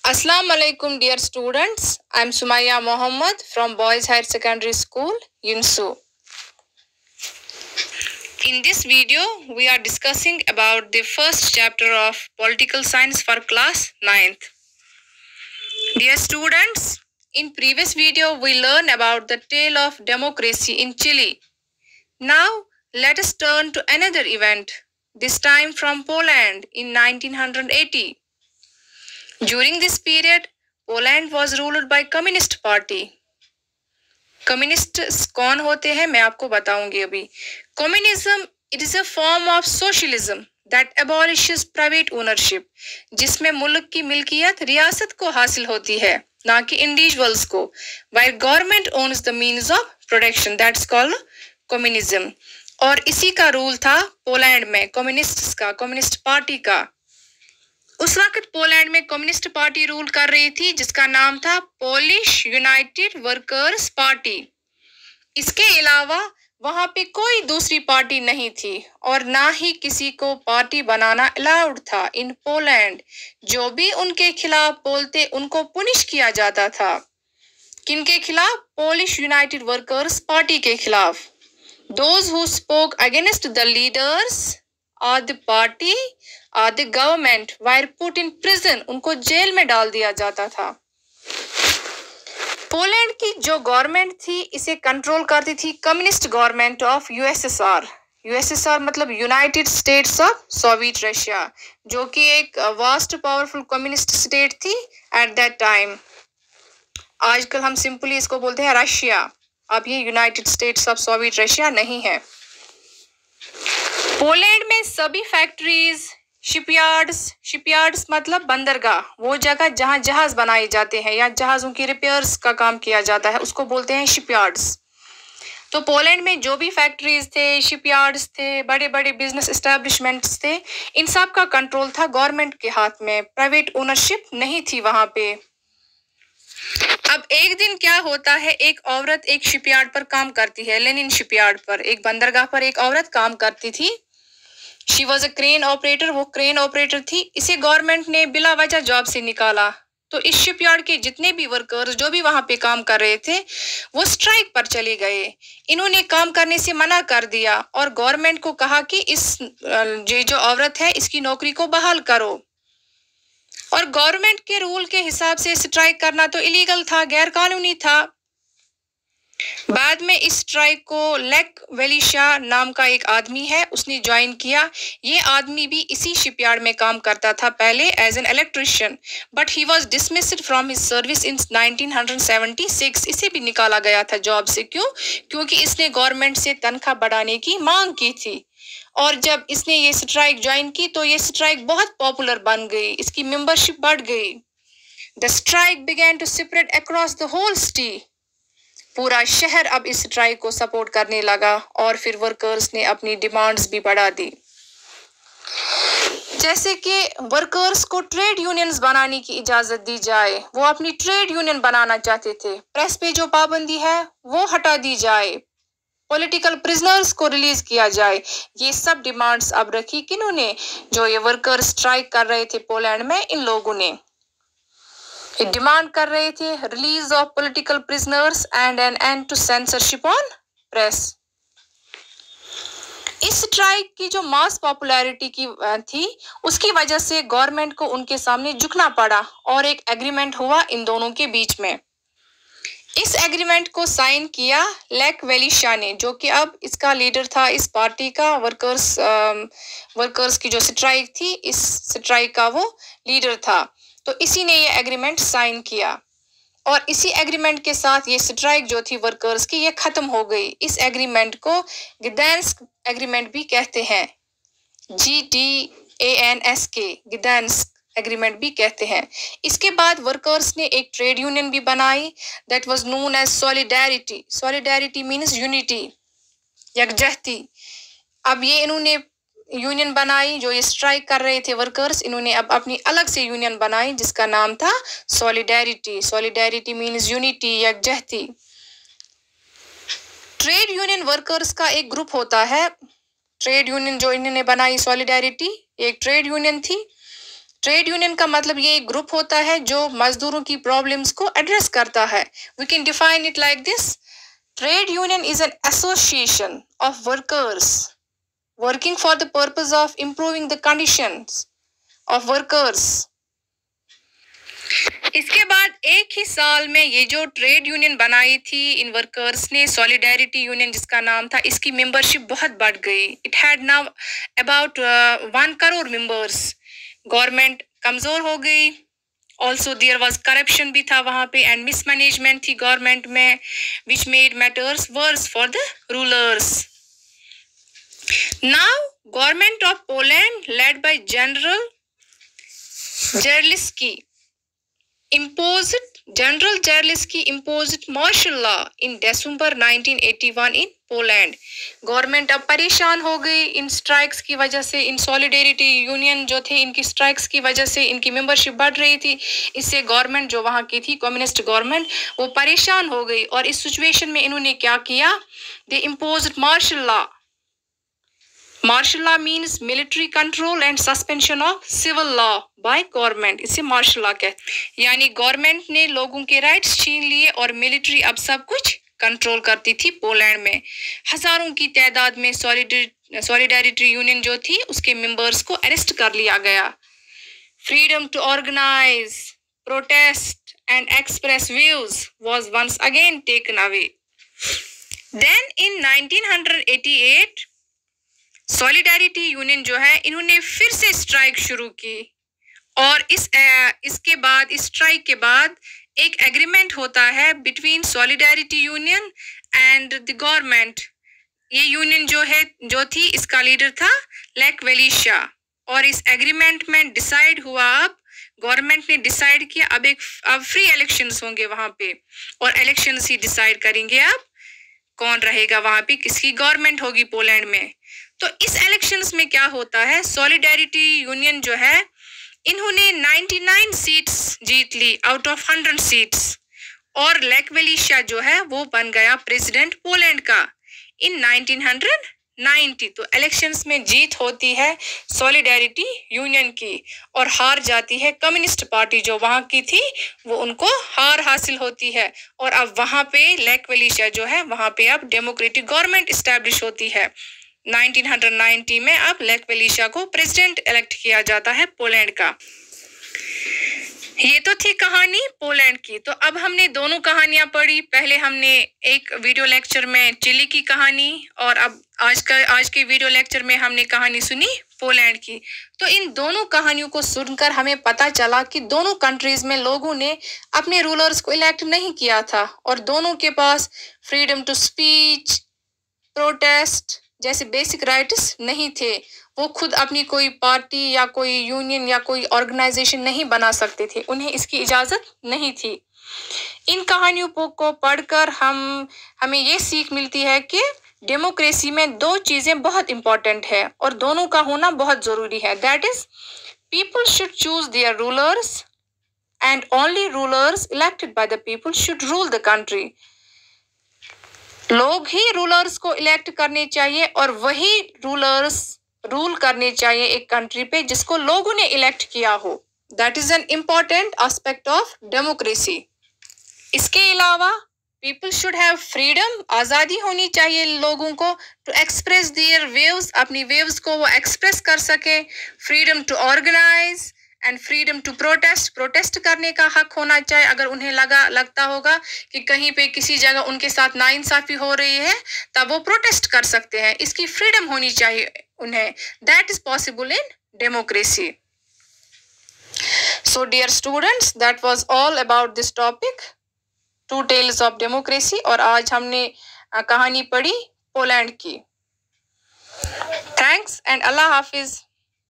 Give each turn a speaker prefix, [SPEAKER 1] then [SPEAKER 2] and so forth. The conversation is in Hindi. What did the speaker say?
[SPEAKER 1] Assalamu alaikum, dear students. I'm Sumaya Mohammed from Boys Higher Secondary School, Yunsu. In this video, we are discussing about the first chapter of Political Science for class 9th. Dear students, in previous video, we learned about the tale of democracy in Chile. Now, let us turn to another event, this time from Poland in 1980. During this period, Poland was ruled by Communist Party. Communist कौन होते हैं मैं आपको बताऊंगी अभी. Communism it is a form of socialism that abolishes private ownership, जिसमें मुल्क की मिल्कियत रियासत को हासिल होती है ना कि इंडिविजुअल्स को. While government owns the means of production, that's called communism. और इसी का रूल था पोलैंड में कम्युनिस्ट पार्टी का. उस वक्त पोलैंड में कम्युनिस्ट पार्टी रूल कर रही थी जिसका नाम था पोलिश यूनाइटेड वर्कर्स पार्टी. इसके अलावा वहां पे कोई दूसरी पार्टी नहीं थी और ना ही किसी को पार्टी बनाना अलाउड था इन पोलैंड. जो भी उनके खिलाफ बोलते उनको पुनिश किया जाता था. किनके खिलाफ? पोलिश यूनाइटेड वर्कर्स पार्टी के खिलाफ. Those who spoke against the leaders or the party or the government were put in prison. उनको जेल में डाल दिया जाता था. पोलैंड की जो गवर्नमेंट थी इसे कंट्रोल करती थी communist government of USSR. USSR मतलब United States of Soviet Russia, जो कि एक वास्ट पावरफुल कम्युनिस्ट स्टेट थी एट दैट टाइम. आजकल हम सिंपली इसको बोलते हैं रशिया. अब ये United States of Soviet Russia नहीं है. पोलैंड में सभी फैक्ट्रीज, शिपयार्ड्स मतलब बंदरगाह, वो जगह जहां जहाज बनाए जाते हैं या जहाजों की रिपेयर्स का काम किया जाता है उसको बोलते हैं शिपयार्ड्स. तो पोलैंड में जो भी फैक्ट्रीज थे, शिपयार्ड्स थे, बड़े बड़े बिजनेस एस्टेब्लिशमेंट्स थे, इन सब का कंट्रोल था गवर्नमेंट के हाथ में. प्राइवेट ओनरशिप नहीं थी वहां पे. अब एक दिन क्या होता है, एक औरत एक शिपयार्ड पर काम करती है, लेनिन शिपयार्ड पर, एक बंदरगाह पर एक औरत काम करती थी. She was a crane operator, वो क्रेन ऑपरेटर थी. इसे गवर्नमेंट ने बिला वजह जॉब से निकाला. तो इस शिपयार्ड के जितने भी वर्कर्स जो भी वहां पे काम कर रहे थे वो स्ट्राइक पर चले गए. इन्होंने काम करने से मना कर दिया और गवर्नमेंट को कहा कि ये जो औरत है इसकी नौकरी को बहाल करो. और गवर्नमेंट के रूल के हिसाब से स्ट्राइक करना तो इलीगल था, गैर कानूनी था. बाद में इस स्ट्राइक को लेक वेलिशा नाम का एक आदमी है, उसने ज्वाइन किया. ये आदमी भी इसी शिपयार्ड में काम करता था पहले as an electrician, but he was dismissed from his service in 1976. इसे भी निकाला गया था जॉब से. क्यों? क्योंकि इसने गवर्नमेंट से तनख्वाह बढ़ाने की मांग की थी. और जब इसने ये स्ट्राइक ज्वाइन की तो ये स्ट्राइक बहुत पॉपुलर बन गई, इसकी मेंबरशिप बढ़ गई. The strike began to spread across the whole city. पूरा शहर अब इस स्ट्राइक को सपोर्ट करने लगा और फिर वर्कर्स ने अपनी डिमांड्स भी बढ़ा दी. जैसे कि वर्कर्स को ट्रेड यूनियंस बनाने की इजाजत दी जाए, वो अपनी ट्रेड यूनियन बनाना चाहते थे. प्रेस पे जो पाबंदी है वो हटा दी जाए, पॉलिटिकल प्रिजनर्स को रिलीज किया जाए. ये सब डिमांड्स अब रखी किन्होंने? जो ये वर्कर्स स्ट्राइक कर रहे थे पोलैंड में, इन लोगों ने डिमांड कर रहे थे release of political prisoners and an end to censorship on press. इस स्ट्राइक की जो मास पॉपुलैरिटी की थी उसकी वजह से गवर्नमेंट को उनके सामने झुकना पड़ा और एक एग्रीमेंट हुआ इन दोनों के बीच में. इस एग्रीमेंट को साइन किया लेक वेलिशा ने, जो कि अब इसका लीडर था इस पार्टी का. वर्कर्स की जो स्ट्राइक थी, इस स्ट्राइक का वो लीडर था. तो इसी ने ये एग्रीमेंट साइन किया और इसी एग्रीमेंट के साथ ये स्ट्राइक जो थी वर्कर्स की ये खत्म हो गई. इस एग्रीमेंट को गdansk एग्रीमेंट भी कहते हैं, GDANSK, गdansk एग्रीमेंट भी कहते हैं. इसके बाद वर्कर्स ने एक ट्रेड यूनियन भी बनाई, that was known as Solidarity. Solidarity means unity, यकजहती. अब ये इन्होंने यूनियन बनाई, जो ये स्ट्राइक कर रहे थे वर्कर्स, इन्होंने अब अपनी अलग से यूनियन बनाई जिसका नाम था सॉलिडेरिटी. सॉलिडेरिटी मीन्स यूनिटी, यकजहती. ट्रेड यूनियन वर्कर्स का एक ग्रुप होता है. ट्रेड यूनियन जो इन्होंने बनाई सॉलिडेरिटी, एक ट्रेड यूनियन थी. ट्रेड यूनियन का मतलब ये एक ग्रुप होता है जो मजदूरों की प्रॉब्लम्स को एड्रेस करता है. We can define it like this. Trade union is an association of workers working for the purpose of improving the conditions of workers. इसके बाद एक ही साल में ये जो ट्रेड यूनियन बनाई थी इन वर्कर्स ने, सॉलिडेरिटी यूनियन जिसका नाम था, इसकी मेंबरशिप बहुत बढ़ गई. It had now about 1 crore members. Government कमजोर हो गई. ऑल्सो देयर वाज करप्शन भी था वहां पे एंड मिसमैनेजमेंट थी गवर्नमेंट में, which made matters verse for the rulers. Now government of Poland led by general Jaruzelski imposed martial law in December 1981 in Poland. Government अब परेशान हो गई इन स्ट्राइक्स की वजह से. इन सॉलिडेरिटी यूनियन जो थे इनकी स्ट्राइक्स की वजह से इनकी मेंबरशिप बढ़ रही थी. इससे गवर्नमेंट जो वहाँ की थी कम्युनिस्ट गवर्नमेंट वो परेशान हो गई और इस सिचुएशन में इन्होंने क्या किया, they imposed martial law. Martial law means military control and suspension of civil law by government. इसे martial law कहते हैं. यानी गवर्नमेंट ने लोगों के राइट्स छीन लिए और मिलिट्री अब सब कुछ कंट्रोल करती थी पोलैंड में. हजारों की तादाद में सॉलिडेरिटी यूनियन जो थी उसके मेंबर्स को अरेस्ट कर लिया गया. Freedom to organise, protest and express views was once again taken away. Then in 1988 Solidarity union जो है इन्होंने फिर से स्ट्राइक शुरू की और इसके बाद इस स्ट्राइक के बाद एक एग्रीमेंट होता है between solidarity union and the government. ये यूनियन जो थी इसका लीडर था लेक वेलिशा और इस एग्रीमेंट में डिसाइड हुआ, अब गवर्नमेंट ने डिसाइड किया अब फ्री इलेक्शंस होंगे वहां पे और इलेक्शंस ही डिसाइड करेंगे अब कौन रहेगा वहां पे, किसकी गवर्नमेंट होगी पोलैंड में. तो इस इलेक्शंस में क्या होता है, सॉलिडेरिटी यूनियन जो है इन्होंने 99 सीट्स जीत ली आउट ऑफ 100 सीट्स और लेक वेलिशा जो है वो बन गया प्रेसिडेंट पोलैंड का इन 1990. तो इलेक्शंस में जीत होती है सॉलिडेरिटी यूनियन की और हार जाती है कम्युनिस्ट पार्टी जो वहां की थी, वो उनको हार हासिल होती है और अब वहां पे लेक वेलिशा जो है वहां पे अब डेमोक्रेटिक गवर्नमेंट इस्टेब्लिश होती है. 1990 में अब लेक वेलिशा को प्रेसिडेंट इलेक्ट किया जाता है पोलैंड का. ये तो थी कहानी पोलैंड की. तो अब हमने दोनों कहानियां पढ़ी. पहले हमने एक वीडियो लेक्चर में चिली की कहानी और अब आज के वीडियो लेक्चर में हमने कहानी सुनी पोलैंड की. तो इन दोनों कहानियों को सुनकर हमें पता चला कि दोनों कंट्रीज में लोगों ने अपने रूलर्स को इलेक्ट नहीं किया था और दोनों के पास फ्रीडम टू स्पीच, प्रोटेस्ट जैसे बेसिक राइट्स नहीं थे. वो खुद अपनी कोई पार्टी या कोई यूनियन या कोई ऑर्गेनाइजेशन नहीं बना सकते थे, उन्हें इसकी इजाजत नहीं थी. इन कहानियों को पढ़कर हमें ये सीख मिलती है कि डेमोक्रेसी में दो चीजें बहुत इंपॉर्टेंट है और दोनों का होना बहुत जरूरी है. That is people should choose there rulers and only rulers elected by the people should rule the country. लोग ही रूलर्स को इलेक्ट करने चाहिए और वही रूलर्स रूल करने चाहिए एक कंट्री पे जिसको लोगों ने इलेक्ट किया हो. That is an important aspect of democracy. इसके अलावा पीपल शुड हैव फ्रीडम, आज़ादी होनी चाहिए लोगों को टू एक्सप्रेस देयर वेव्स, अपनी वेव्स को वो एक्सप्रेस कर सके. Freedom to organise and freedom to protest करने का हक होना चाहिए. अगर उन्हें लगता होगा कि कहीं पे किसी जगह उनके साथ नाइंसाफी हो रही है तब वो प्रोटेस्ट कर सकते हैं. इसकी फ्रीडम होनी चाहिए उन्हें. That is possible in democracy. So dear students, that was all about this topic, 2 tales of democracy. और आज हमने कहानी पढ़ी पोलैंड की. थैंक्स एंड अल्लाह हाफिज.